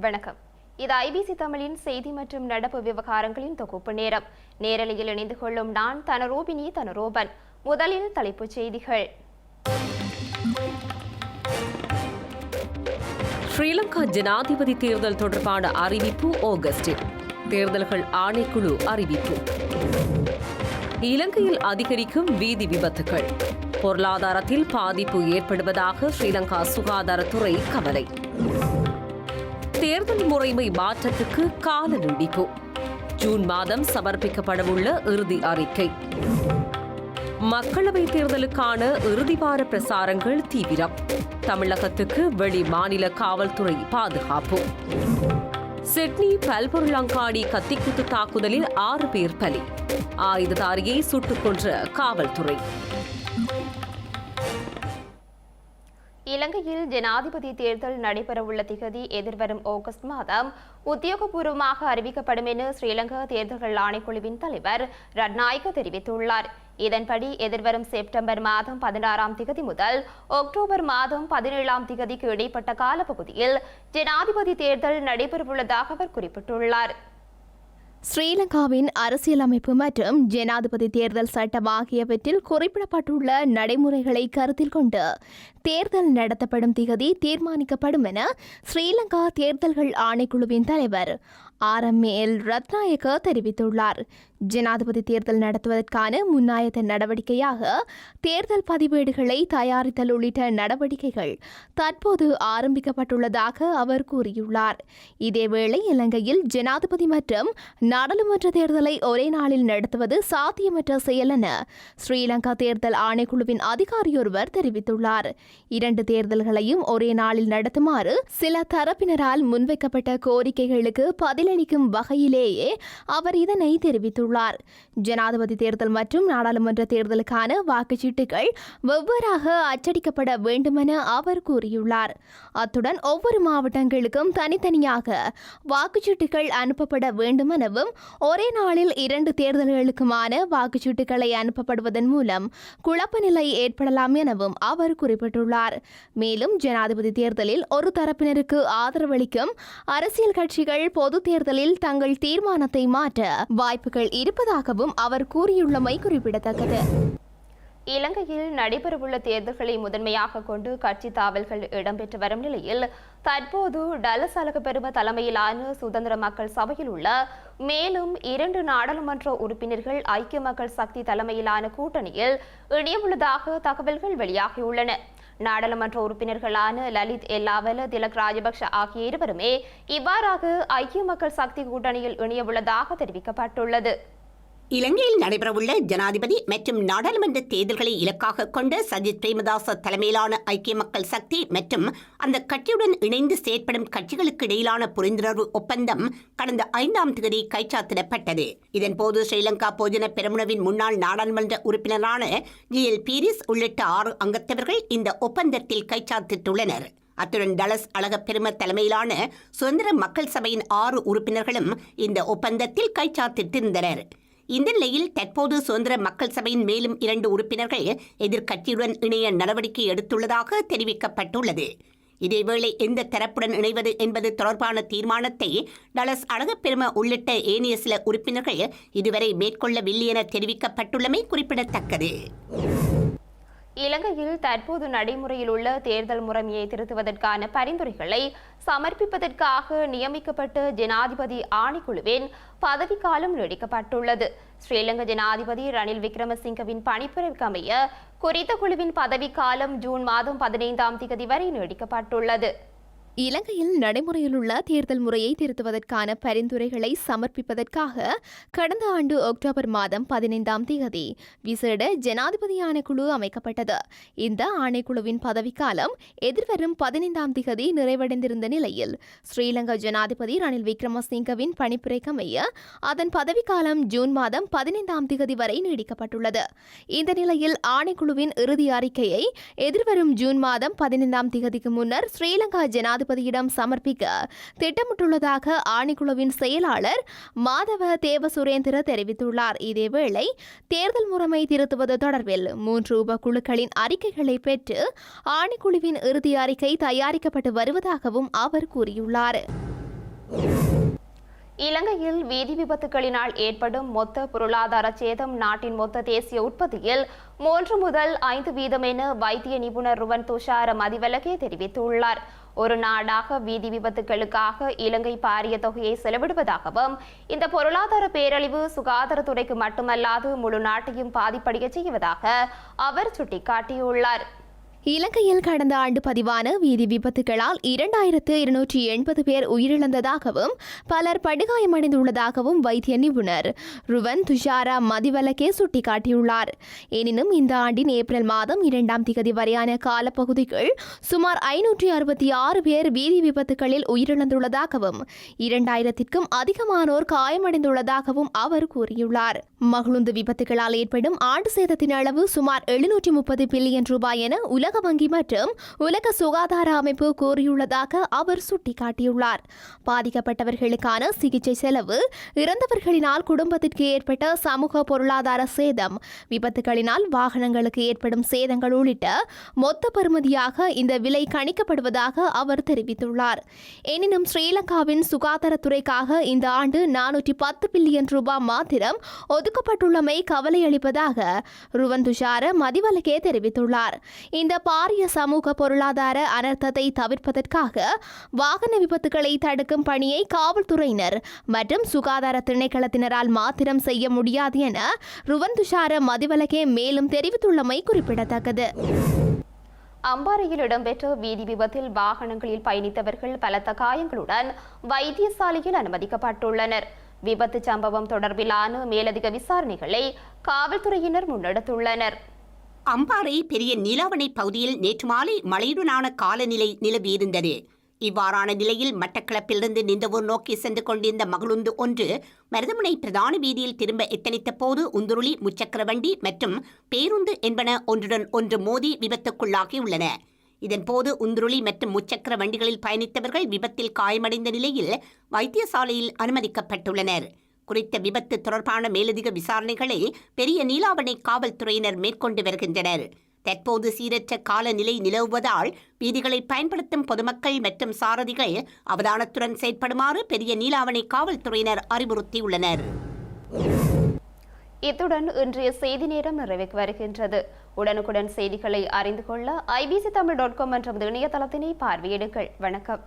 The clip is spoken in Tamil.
வணக்கம். இது ஐபிசி தமிழின் செய்தி மற்றும் நடப்பு விவகாரங்களின் தொகுப்பு நேரம். நேரலையில் இணைந்து கொள்ளும் நான் தனரூபினி தனரூபன். முதலில் தலைப்புச் செய்திகள். ஸ்ரீலங்கா ஜனாதிபதி தேர்தல் தொடர்பான அறிவிப்பு ஆகஸ்டில். தேர்தல்கள் ஆணைக்குழு அறிவிப்பு. இலங்கையில் அதிகரிக்கும் வீதி விபத்துகள். பொருளாதாரத்தில் பாதிப்பு ஏற்படுவதாக ஸ்ரீலங்கா சுகாதாரத்துறை கவலை. தேர்தல் முறைமை மாற்றத்துக்கு கால நீடிப்பு. ஜூன் மாதம் சமர்ப்பிக்கப்படவுள்ள இறுதி அறிக்கை. மக்களவைத் தேர்தலுக்கான இறுதிவார பிரசாரங்கள் தீவிரம். தமிழகத்துக்கு வெளி மாநில காவல்துறை பாதுகாப்பு. சிட்னி பல்பொருளங்காடி கத்திக்குத்து தாக்குதலில் 6 பேர் பலி. ஆயுததாரியை சுட்டுக் கொன்ற காவல்துறை. இலங்கையில் ஜனாதிபதி தேர்தல் நடைபெறவுள்ள திகதி எதிர்வரும் ஆகஸ்ட் மாதம் உத்தியோகபூர்வமாக அறிவிக்கப்படும் என ஸ்ரீலங்கா தேர்தல்கள் ஆணைக்குழுவின் தலைவர் ரட்நாயக்க தெரிவித்துள்ளார். இதன்படி எதிர்வரும் செப்டம்பர் மாதம் 16ஆம் திகதி முதல் அக்டோபர் மாதம் 17ஆம் திகதிக்கு இடைப்பட்ட காலப்பகுதியில் ஜனாதிபதி தேர்தல் நடைபெறவுள்ளதாக அவர் குறிப்பிட்டுள்ளார். ஸ்ரீலங்காவின் அரசியலமைப்பு மற்றும் ஜனாதிபதி தேர்தல் சட்டம் ஆகியவற்றில் குறிப்பிடப்பட்டுள்ள நடைமுறைகளை கருத்தில் கொண்டு தேர்தல் நடத்தப்படும் திகதி தீர்மானிக்கப்படும் என ஸ்ரீலங்கா தேர்தல்கள் ஆணைக்குழுவின் தலைவர் RML ரத்நாயக்க தெரிவித்துள்ளார். ஜனாதிபதி தேர்தல் நடத்துவதற்கான முன்னாயத்த நடவடிக்கையாக தேர்தல் பதிவேடுகளை தயாரித்தல் உள்ளிட்ட நடவடிக்கைகள் தற்போது ஆரம்பிக்கப்பட்டுள்ளதாக அவர் கூறியுள்ளார். இதேவேளை இலங்கையில் ஜனாதிபதி மற்றும் நாடாளுமன்ற தேர்தலை ஒரே நாளில் நடத்துவது சாத்தியமற்ற செயல் என ஸ்ரீலங்கா தேர்தல் ஆணைக்குழுவின் அதிகாரியொருவர் தெரிவித்துள்ளார். 2 தேர்தல்களையும் ஒரே நாளில் நடத்துமாறு சில தரப்பினரால் முன்வைக்கப்பட்ட கோரிக்கைகளுக்கு பதிலளிக்கும் வகையிலேயே அவர் இதனை தெரிவித்துள்ளார். ஜனாதிபதி தேர்தல் மற்றும் நாடாளுமன்ற தேர்தலுக்கான வாக்குச்சீட்டுகள் வெவ்வேறாக அச்சடிக்கப்பட வேண்டுமென அவர் கூறியுள்ளார். அத்துடன் ஒவ்வொரு மாவட்டங்களுக்கும் தனித்தனியாக வாக்குச்சீட்டுகள் அனுப்பப்பட வேண்டுமெனவும் ஒரே நாளில் 2 தேர்தல்களுக்குமான வாக்குச்சீட்டுகளை அனுப்பப்படுவதன் மூலம் குழப்ப நிலை ஏற்படலாம் எனவும் அவர் குறிப்பிட்டுள்ளார். மேலும் ஜனாதிபதி தேர்தலில் ஒரு தரப்பினருக்கு ஆதரவளிக்கும் அரசியல் கட்சிகள் பொது தேர்தலில் தங்கள் தீர்மானத்தை மாற்ற வாய்ப்புகள் இருப்பதாகவும் அவர் கூறியுள்ளமை குறிப்பிடத்தக்கது. இலங்கையில் நடைபெறவுள்ள தேர்தல்களை முதன்மையாக கொண்டு கட்சி தாவல்கள் இடம்பெற்று வரும் நிலையில் தற்போது டலஸ் அழகப்பெரும தலைமையிலான சுதந்திர மக்கள் சபையில் உள்ள மேலும் 2 நாடாளுமன்ற உறுப்பினர்கள் ஐக்கிய மக்கள் சக்தி தலைமையிலான கூட்டணியில் இணையவுள்ளதாக தகவல்கள் வெளியாகியுள்ளன. நாடாளுமன்ற உறுப்பினர்களான லலித் எல்லாவல, திலக் ராஜபக்ஷ ஆகிய இருவருமே இவ்வாறாக ஐக்கிய மக்கள் சக்தி கூட்டணியில் இணையவுள்ளதாக தெரிவிக்கப்பட்டுள்ளது. இலங்கையில் நடைபெறவுள்ள ஜனாதிபதி மற்றும் நாடாளுமன்ற தேர்தல்களை இலக்காக கொண்ட சஜித் பிரேமதாச தலைமையிலான ஐக்கிய மக்கள் சக்தி மற்றும் அந்த கட்சியுடன் இணைந்து செயற்படும் கட்சிகளுக்கு இடையிலான புரிந்துணர்வு ஒப்பந்தம் கடந்த 5ஆம் தேதி கைச்சாத்திடப்பட்டது. இதன்போது ஸ்ரீலங்கா பொதுஜன பெரமுனவின் முன்னாள் நாடாளுமன்ற உறுப்பினரான GL பீரிஸ் உள்ளிட்ட 6 அங்கத்தவர்கள் இந்த ஒப்பந்தத்தில் கைச்சாத்திட்டுள்ளனர். அத்துடன் டலஸ் அழகப்பெரும தலைமையிலான சுதந்திர மக்கள் சபையின் 6 உறுப்பினர்களும் இந்த ஒப்பந்தத்தில் கைச்சாத்திட்டிருந்தனர். இந்த நிலையில் தற்போது சுதந்திர மக்கள் சபையின் மேலும் 2 உறுப்பினர்கள் எதிர்க்கட்சியுடன் இணைய நடவடிக்கை எடுத்துள்ளதாக தெரிவிக்கப்பட்டுள்ளது. இதேவேளை எந்த தரப்புடன் இணைவது என்பது தொடர்பான தீர்மானத்தை டலஸ் அழகப்பெரும உள்ளிட்ட ஏனைய சில உறுப்பினர்கள் இதுவரை மேற்கொள்ளவில்லை என தெரிவிக்கப்பட்டுள்ளமை குறிப்பிடத்தக்கது. இலங்கையில் தற்போது நடைமுறையில் உள்ள தேர்தல் முறைமையை திருத்துவதற்கான பரிந்துரைகளை சமர்ப்பிப்பதற்காக நியமிக்கப்பட்ட ஜனாதிபதி ஆணைக்குழுவின் பதவிக்காலம் நீடிக்கப்பட்டுள்ளது. ஸ்ரீலங்கா ஜனாதிபதி ரணில் விக்ரமசிங்கவின் பணிப்புரைக்கு அமைய குறித்த குழுவின் பதவிக்காலம் ஜூன் மாதம் 15ஆம் திகதி வரை நீடிக்கப்பட்டுள்ளது. இலங்கையில் நடைமுறையில் உள்ள தேர்தல் முறையை திருத்துவதற்கான பரிந்துரைகளை சமர்ப்பிப்பதற்காக கடந்த ஆண்டு அக்டோபர் மாதம் 15ஆம் தேதி விசேட ஜனாதிபதி ஆணைக்குழு அமைக்கப்பட்டது. இந்த ஆணைக்குழுவின் பதவிக்காலம் எதிர்வரும் 15ஆம் தேதி நிறைவடைந்திருந்த நிலையில் ஸ்ரீலங்கா ஜனாதிபதி ரணில் விக்ரமசிங்கவின் பணிப்புரைக்கமைய அதன் பதவிக்காலம் ஜூன் மாதம் 15ஆம் தேதி வரை நீடிக்கப்பட்டுள்ளது. இந்த நிலையில் ஆணைக்குழுவின் இறுதி அறிக்கையை எதிர்வரும் ஜூன் மாதம் 15ஆம் தேதிக்கு முன்னர் ஸ்ரீலங்கா ஜனாதிபதி ஜனாதிபதியிடம் சமர்ப்பிக்க திட்டமிட்டுள்ளதாக ஆணைக்குழுவின் செயலாளர் மாதவ தேவசுரேந்திர தெரிவித்துள்ளார். இதேவேளை தேர்தல் முறைமை திருத்துவது தொடர்பில் 3 உபக்குழுக்களின் அறிக்கைகளை பெற்று ஆணைக்குழுவின் இறுதி அறிக்கை தயாரிக்கப்பட்டு வருவதாகவும் அவர் கூறியுள்ளார். இலங்கையில் வீதி விபத்துகளினால் ஏற்படும் மொத்த பொருளாதார சேதம் நாட்டின் மொத்த தேசிய உற்பத்தியில் 3 முதல் 5 வீதம் என வைத்திய நிபுணர் ருவன் துஷார மதிவலகே தெரிவித்துள்ளார். ஒரு நாடாக வீதி விபத்துகளுக்காக இலங்கை பாரிய தொகையை செலவிடுவதாகவும் இந்த பொருளாதார பேரழிவு சுகாதாரத்துறைக்கு மட்டுமல்லாது முழு நாட்டையும் பாதிப்படைய செய்வதாக அவர் சுட்டிக்காட்டியுள்ளார். இலங்கையில் கடந்த ஆண்டு பதிவான வீதி விபத்துகளால் 2280 பேர் உயிரிழந்ததாகவும் பலர் படுகாயமடைந்துள்ளதாகவும் வைத்திய நிபுணர் ருவன் துஷாரா மதிவலகே சுட்டிக்காட்டியுள்ளார். எனினும் இந்த ஆண்டின் ஏப்ரல் மாதம் 2ஆம் திகதி வரையான காலப்பகுதிகள் சுமார் 566 பேர் வீதி விபத்துகளில் உயிரிழந்துள்ளதாகவும் 2000க்கும் அதிகமானோர் காயமடைந்துள்ளதாகவும் அவர் கூறியுள்ளார். மகளுந்து விபத்துகளால் ஏற்படும் ஆண்டு சேதத்தின் அளவு சுமார் 730 பில்லியன் ரூபாய் என உலக வங்கி மற்றும் உலக சுகாதார அமைப்பு கூறியுள்ளதாக அவர் சுட்டிக்காட்டியுள்ளார். பாதிக்கப்பட்டவர்களுக்கான சிகிச்சை செலவு, இறந்தவர்களினால் குடும்பத்திற்கு ஏற்பட்ட சமூக பொருளாதார சேதம், விபத்துகளினால் வாகனங்களுக்கு ஏற்படும் சேதங்கள் உள்ளிட்ட மொத்த பெறுமதியாக இந்த விலை கணிக்கப்படுவதாக அவர் தெரிவித்துள்ளார். எனினும் ஸ்ரீலங்காவின் சுகாதாரத்துறைக்காக இந்த ஆண்டு 410 பில்லியன் ரூபாய் மாத்திரம் ஒதுக்கப்பட்டுள்ளமை கவலை அளிப்பதாக ருவன் துஷார மதிவலகே தெரிவித்துள்ளார். இந்த பாரிய சமூக பொருளாதார அனர்த்தத்தை தவிர்ப்பதற்காக வாகன விபத்துகளை தடுக்கும் பணியை காவல்துறையினர் மற்றும் சுகாதார திணைக்களத்தினரால் மாத்திரம் செய்ய முடியாது என ருவன் துஷார மதிவலகே மேலும் தெரிவித்துள்ளமை குறிப்பிடத்தக்கது. அம்பாறையில் இடம்பெற்ற வீதி விபத்தில் வாகனங்களில் பயணித்தவர்கள் பலத்த காயங்களுடன் வைத்தியசாலையில் அனுமதிக்கப்பட்டுள்ளனர். விபத்து சம்பவம் தொடர்பிலான மேலதிக விசாரணைகளை காவல்துறையினர் முன்னெடுத்துள்ளனர். அம்பாறை பெரிய நீலாவணை பகுதியில் நேற்று மாலை மழையுடனான காலநிலை நிலவியிருந்தது. இவ்வாறான நிலையில் மட்டக்களப்பிலிருந்து நிந்தவூர் நோக்கி சென்று கொண்டிருந்த மகளுந்து ஒன்று மருதமுனை பிரதான வீதியில் திரும்ப எத்தனித்த போது உந்துருளி, முச்சக்கர வண்டி மற்றும் பேருந்து என்பன ஒன்றுடன் ஒன்று மோதி விபத்துக்குள்ளாகியுள்ளன. இதன்போது உந்துருளி மற்றும் முச்சக்கர வண்டிகளில் பயணித்தவர்கள் விபத்தில் காயமடைந்த நிலையில் வைத்தியசாலையில் அனுமதிக்கப்பட்டுள்ளனர். குறித்த விபத்து தொடர்பான மேலதிக விசாரணைகளை பெரிய நீலாவணை காவல்துறையினர் மேற்கொண்டு வருகின்றனர். தற்போது சீரற்ற காலநிலை நிலவுவதால் வீதிகளை பயன்படுத்தும் பொதுமக்கள் மற்றும் சாரதிகள் அவதானத்துடன் செயற்படுமாறு பெரிய நீலாவணை காவல்துறையினர் அறிவுறுத்தியுள்ளனர். இத்துடன் இன்றைய செய்தி நேரம் நிறைவுக்கு வருகின்றது. உடனுக்குடன் செய்திகளை அறிந்து கொள்ள IBCTamil.com என்ற இணையதளத்தினை பார்வையிடுங்கள். வணக்கம்.